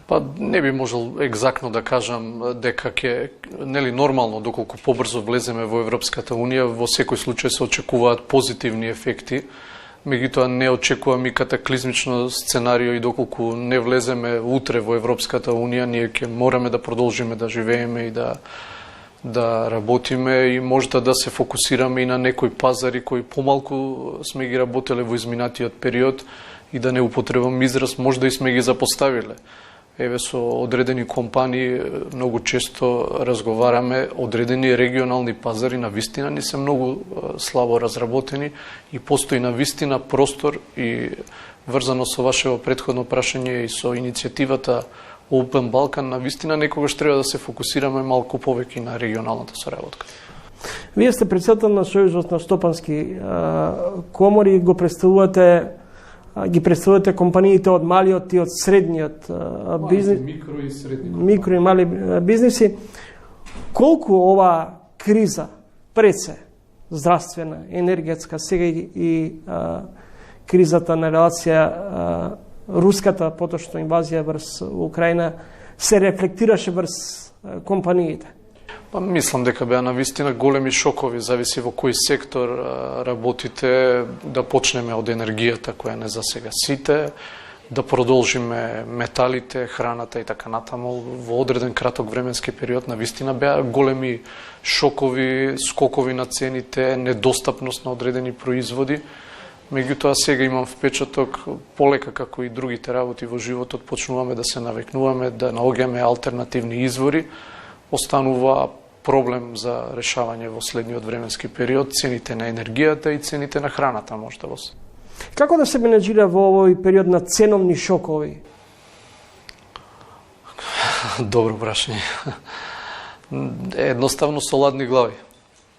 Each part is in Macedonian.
Па не би можел екзактно да кажам дека ќе нормално доколку побрзо влеземе во Европската унија, во секој случај се очекуваат позитивни ефекти. Меѓутоа не очекувам и катаклизмично сценарио и доколку не влеземе утре во Европската унија, ние ќе мораме да продолжиме да живееме и да работиме и можда да се фокусираме и на некои пазари кои помалку сме ги работеле во изминатиот период и да не употребам израз, можда и сме ги запоставиле. Еве со одредени компании многу често разговараме, одредени регионални пазари на вистина не се многу слабо разработени и постои на вистина простор и врзано со вашето претходно прашање и со иницијативата Open Balkan, на вистина некогаш треба да се фокусираме малку повеќе на регионалната соработка. Вие сте председател на Сојузот на стопански комори и ги представувате компаниите од малиот и од средниот бизнис, микро и мали бизниси. Колку ова криза пред се, здравствена, енергетска, сега и кризата на релација руската поточна инвазија врз Украина се рефлектираше врз компаниите? Па мислам дека беа навистина големи шокови, зависи во кој сектор работите, да почнеме од енергијата која не засега сите, да продолжиме металите, храната и така натаму. Во одреден краток временски период навистина беа големи шокови, скокови на цените, недостапност на одредени производи. Меѓутоа сега имам впечаток, полека како и другите работи во животот, почнуваме да се навекнуваме, да наоѓаме алтернативни извори. Останува проблем за решавање во следниот временски период, цените на енергијата и цените на храната можда во се. Како да се менеджира во овој период на ценовни шокови? Добро прашање. Едноставно со ладни глави.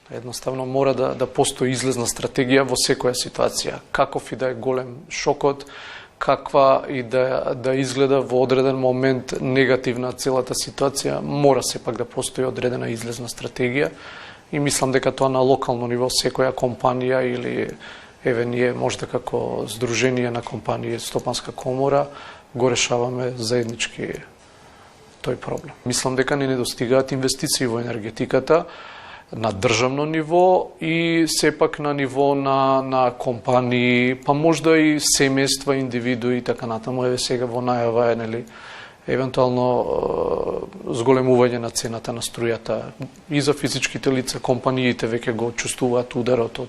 Едноставно мора да постои излезна стратегија во секоја ситуација. Каков и да е голем шокот, каква и да изгледа во одреден момент негативна целата ситуација, мора сепак да постои одредена излезна стратегија и мислам дека тоа на локално ниво секоја компанија или еве ние можда како здружение на компании Стопанска комора го решаваме заеднички тој проблем. Мислам дека не недостигаат инвестиции во енергетиката на државно ниво и сепак на ниво на компании, па можда и семејства, индивидуи и така натаму. Еве сега во најава е евентуално зголемување на цената на струјата и за физичките лица, компаниите веќе го чувствуваат ударот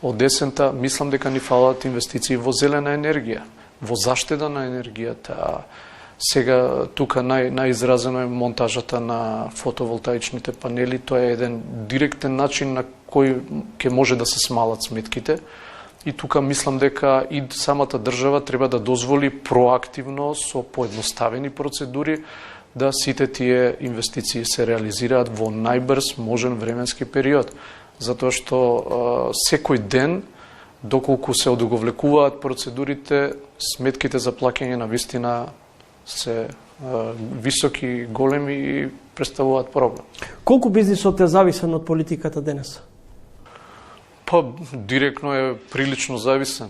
од десента. Мислам дека ни фалат инвестиции во зелена енергија, во заштеда на енергијата. Сега тука најизразено е монтажата на фотоволтаичните панели. Тоа е еден директен начин на кој ќе може да се смалат сметките. И тука мислам дека и самата држава треба да дозволи проактивно со поедноставени процедури да сите тие инвестиции се реализираат во најбрз можен временски период. Затоа што секој ден, доколку се одуговлекуваат процедурите, сметките за плаќање на вистина се високи, големи и представуваат проблем. Колку бизнисот е зависен од политиката денес? Па, директно е прилично зависен.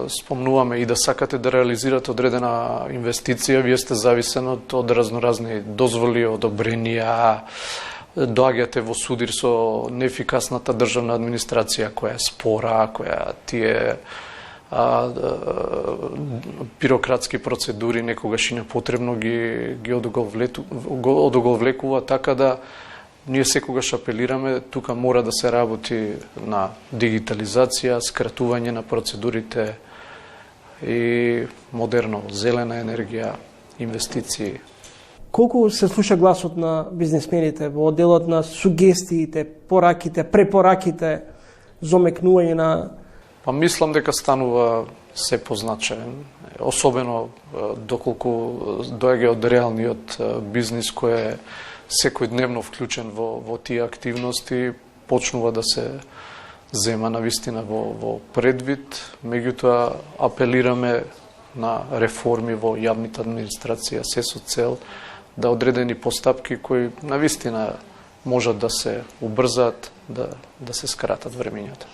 Спомнуваме и да сакате да реализирате одредена инвестиција, вие сте зависен од разноразни дозволи, одобренија, доаѓате во судир со неефикасната државна администрација која е спора, која тие бирократски процедури некогаш и непотребно ги одоговлекува, така да ние секогаш апелираме, тука мора да се работи на дигитализација, скратување на процедурите и модерно, зелена енергија, инвестиции. Колку се слуша гласот на бизнисмените во делот на сугестиите, пораките, препораките, зомекнување на... Па мислам дека станува се позначаен, особено доколку доаѓа од реалниот бизнис кој е секојдневно вклучен во тие активности, почнува да се зема навистина во предвид, меѓутоа апелираме на реформи во јавната администрација, се со цел да одредени постапки кои навистина можат да се убрзаат, да се скратат времењата.